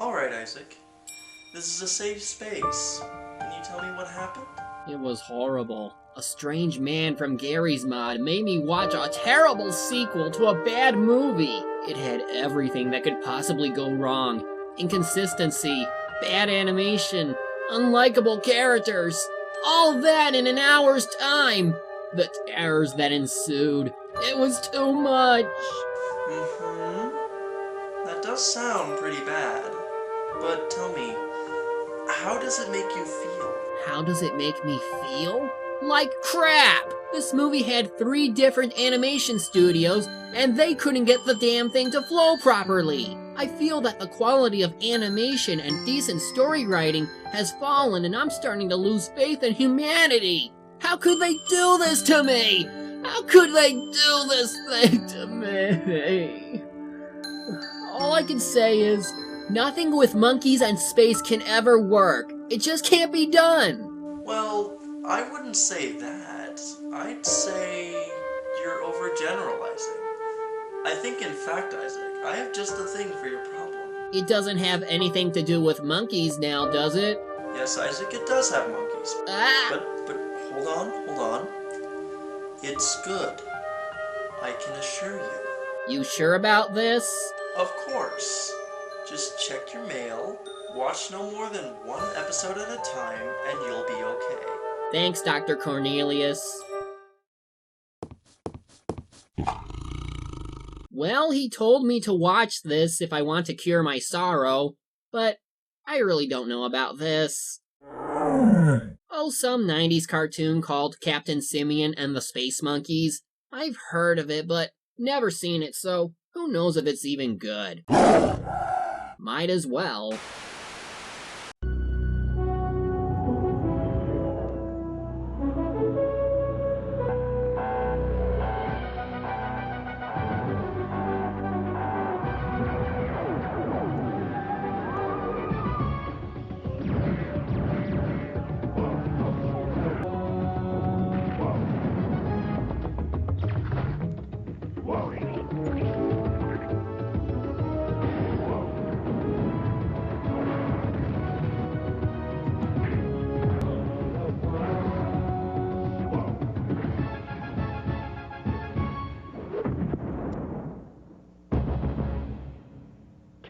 Alright, Isaac. This is a safe space. Can you tell me what happened? It was horrible. A strange man from Gary's Mod made me watch a terrible sequel to a bad movie. It had everything that could possibly go wrong. Inconsistency, bad animation, unlikable characters. All that in an hour's time. The terrors that ensued. It was too much. That does sound pretty bad. But tell me, how does it make you feel? How does it make me feel? Like crap! This movie had 3 different animation studios, and they couldn't get the damn thing to flow properly. I feel that the quality of animation and decent story writing has fallen, and I'm starting to lose faith in humanity. How could they do this to me? How could they do this thing to me? All I can say is, nothing with monkeys and space can ever work. It just can't be done. Well, I wouldn't say that. I'd say you're overgeneralizing. I think, in fact, Isaac, I have just the thing for your problem. It doesn't have anything to do with monkeys now, does it? Yes, Isaac, it does have monkeys. Ah! But hold on. It's good. I can assure you. You sure about this? Of course. Just check your mail, watch no more than 1 episode at a time, and you'll be okay. Thanks, Dr. Cornelius. Well, he told me to watch this if I want to cure my sorrow, but I really don't know about this. Oh, some 90s cartoon called Captain Simeon and the Space Monkeys. I've heard of it, but never seen it, so who knows if it's even good. Might as well.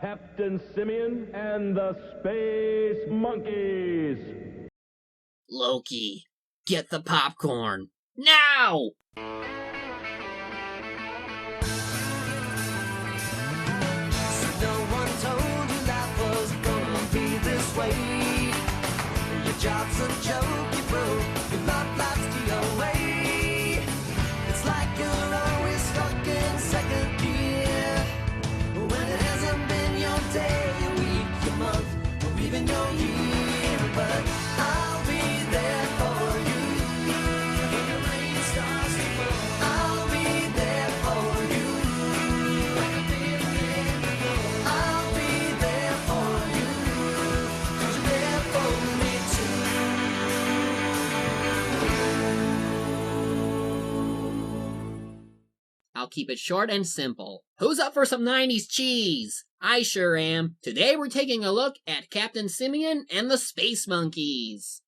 Captain Simeon and the Space Monkeys. Loki, get the popcorn. Now! No one told you life was gonna be this way. Your job's a joke, you broke, your love life's to your way. It's like you're always stuck in second gear, when it hasn't been your day, your week, your month, or even your year. But I'll be there for you when the rain starts to fall. I'll be there for you when the feeling goes. I'll be there for you 'cause you're there for me too. I'll keep it short and simple. Who's up for some 90s cheese? I sure am. Today we're taking a look at Captain Simeon and the Space Monkeys.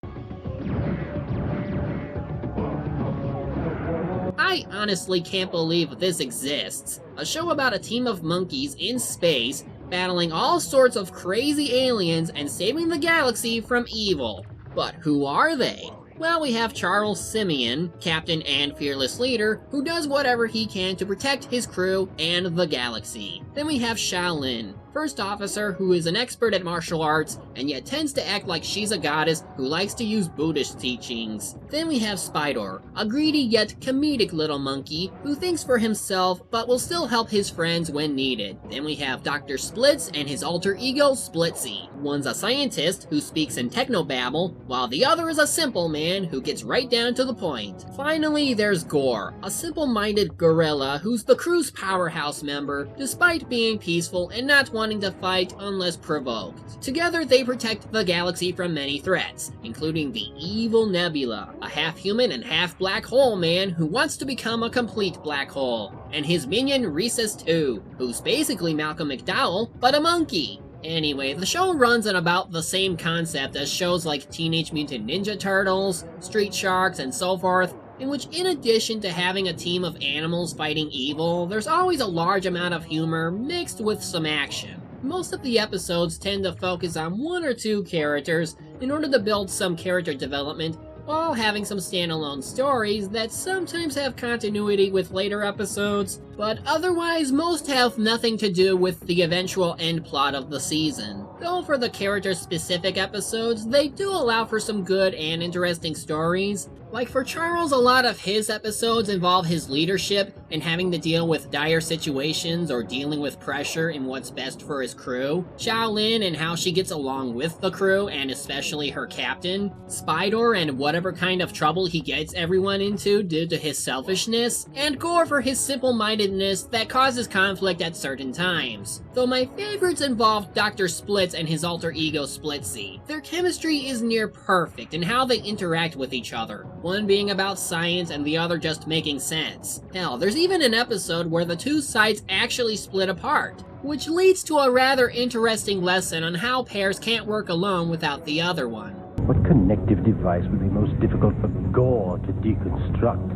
I honestly can't believe this exists. A show about a team of monkeys in space, battling all sorts of crazy aliens and saving the galaxy from evil. But who are they? Well, we have Charles Simian, captain and fearless leader, who does whatever he can to protect his crew and the galaxy. Then we have Shaolin, first officer who is an expert at martial arts and yet tends to act like she's a goddess who likes to use Buddhist teachings. Then we have Spider, a greedy yet comedic little monkey who thinks for himself but will still help his friends when needed. Then we have Dr. Splits and his alter ego Splitsy. One's a scientist who speaks in technobabble, while the other is a simple man who gets right down to the point. Finally, there's Gore, a simple-minded gorilla who's the crew's powerhouse member, despite being peaceful and not wanting to fight unless provoked. Together, they protect the galaxy from many threats, including the evil Nebula, a half-human and half-black hole man who wants to become a complete black hole, and his minion Rhesus 2, who's basically Malcolm McDowell, but a monkey. Anyway, the show runs on about the same concept as shows like Teenage Mutant Ninja Turtles, Street Sharks, and so forth, in which in addition to having a team of animals fighting evil, there's always a large amount of humor mixed with some action. Most of the episodes tend to focus on one or two characters in order to build some character development, while having some standalone stories that sometimes have continuity with later episodes, but otherwise most have nothing to do with the eventual end plot of the season. Though for the character-specific episodes, they do allow for some good and interesting stories. Like for Charles, a lot of his episodes involve his leadership and having to deal with dire situations or dealing with pressure in what's best for his crew. Shaolin and how she gets along with the crew and especially her captain. Spider and whatever kind of trouble he gets everyone into due to his selfishness. And Gore for his simple-mindedness that causes conflict at certain times. Though my favorites involve Dr. Splits and his alter ego Splitsy. Their chemistry is near perfect in how they interact with each other. One being about science and the other just making sense. Hell, there's even an episode where the two sides actually split apart, which leads to a rather interesting lesson on how pairs can't work alone without the other one. What connective device would be most difficult for Gore to deconstruct?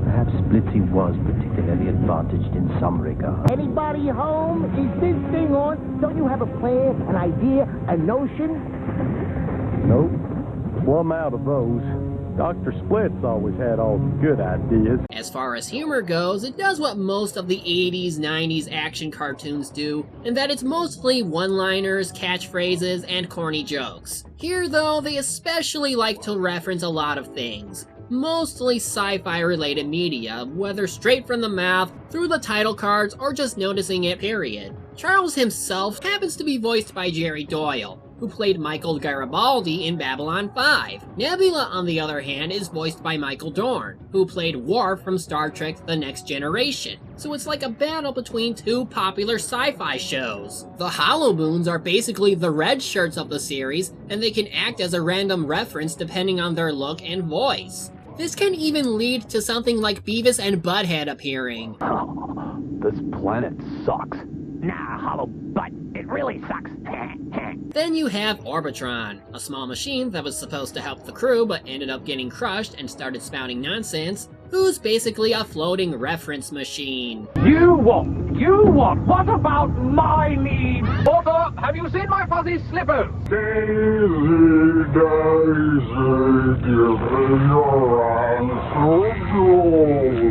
Perhaps Splitsy was particularly advantaged in some regard. Anybody home? Is this thing on? Don't you have a plan, an idea, a notion? Nope. Plumb out of those. Dr. Splits always had all the good ideas. As far as humor goes, it does what most of the 80s, 90s action cartoons do, in that it's mostly one-liners, catchphrases, and corny jokes. Here, though, they especially like to reference a lot of things. Mostly sci-fi related media, whether straight from the mouth, through the title cards, or just noticing it, period. Charles himself happens to be voiced by Jerry Doyle, who played Michael Garibaldi in Babylon 5. Nebula, on the other hand, is voiced by Michael Dorn, who played Worf from Star Trek The Next Generation. So it's like a battle between two popular sci-fi shows. The Holoboons are basically the red shirts of the series, and they can act as a random reference depending on their look and voice. This can even lead to something like Beavis and Butthead appearing. This planet sucks. Nah, hollow butt. It really sucks. Then you have Orbitron, a small machine that was supposed to help the crew but ended up getting crushed and started spouting nonsense, who's basically a floating reference machine. You want, what about my needs? Author, have you seen my fuzzy slippers?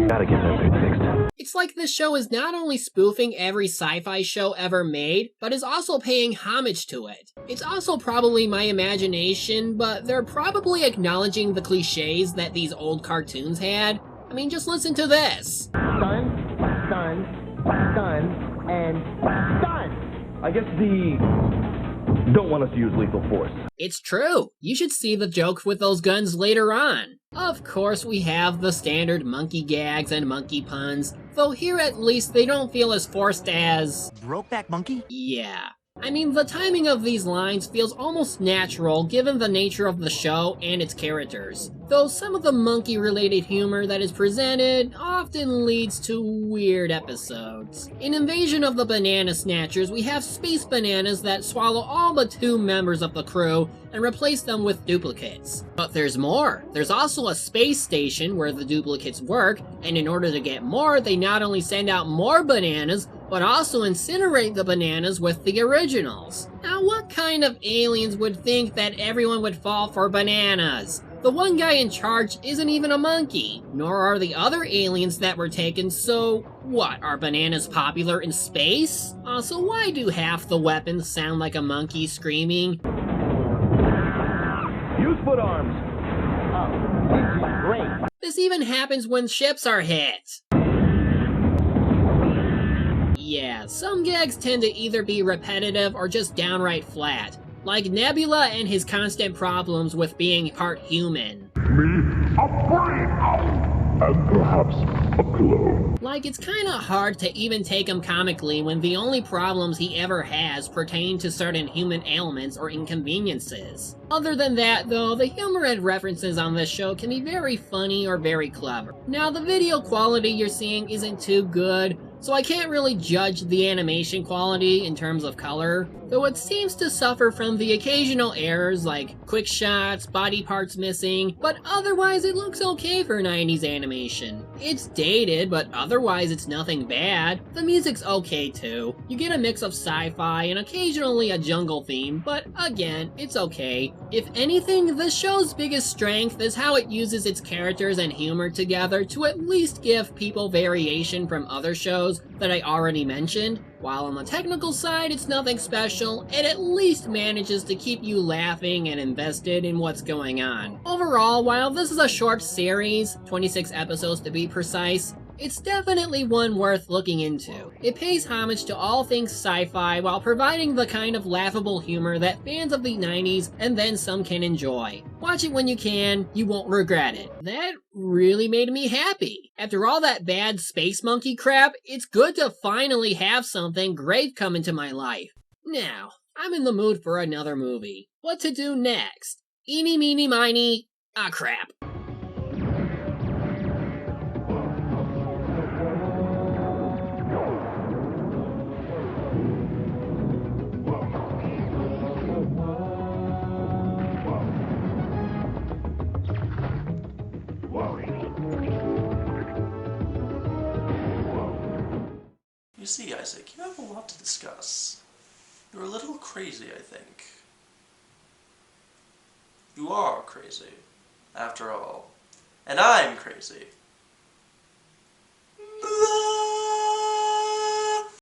Gotta get that thing fixed. It's like this show is not only spoofing every sci-fi show ever made, but is also paying homage to it. It's also probably my imagination, but they're probably acknowledging the cliches that these old cartoons had. I mean, just listen to this. Stun, and stun. I guess don't want us to use lethal force. It's true. You should see the jokes with those guns later on. Of course, we have the standard monkey gags and monkey puns, though here at least they don't feel as forced as... Brokeback Monkey? Yeah. I mean, the timing of these lines feels almost natural given the nature of the show and its characters, though some of the monkey-related humor that is presented often leads to weird episodes. In Invasion of the Banana Snatchers, we have space bananas that swallow all but 2 members of the crew and replace them with duplicates. But there's more. There's also a space station where the duplicates work, and in order to get more, they not only send out more bananas, but also incinerate the bananas with the originals. Now, what kind of aliens would think that everyone would fall for bananas? The one guy in charge isn't even a monkey, nor are the other aliens that were taken, so what, are bananas popular in space? Also, why do half the weapons sound like a monkey screaming? Use foot arms. Oh, this is great. This even happens when ships are hit. Yeah, some gags tend to either be repetitive or just downright flat, like Nebula and his constant problems with being part human. Me, a brain, and perhaps a pillow. Like, it's kinda hard to even take him comically when the only problems he ever has pertain to certain human ailments or inconveniences. Other than that, though, the humor and references on this show can be very funny or very clever. Now, the video quality you're seeing isn't too good, so I can't really judge the animation quality in terms of color, though it seems to suffer from the occasional errors like quick shots, body parts missing, but otherwise it looks okay for 90s animation. It's dated, but otherwise it's nothing bad. The music's okay too. You get a mix of sci-fi and occasionally a jungle theme, but again, it's okay. If anything, the show's biggest strength is how it uses its characters and humor together to at least give people variation from other shows that I already mentioned. While on the technical side, it's nothing special, it at least manages to keep you laughing and invested in what's going on. Overall, while this is a short series, 26 episodes to be precise, it's definitely one worth looking into. It pays homage to all things sci-fi while providing the kind of laughable humor that fans of the 90s and then some can enjoy. Watch it when you can, you won't regret it. That really made me happy. After all that bad space monkey crap, it's good to finally have something great come into my life. Now, I'm in the mood for another movie. What to do next? Eeny, meeny, miny, ah crap. You see, Isaac, you have a lot to discuss. You're a little crazy, I think. You are crazy, after all. And I'm crazy.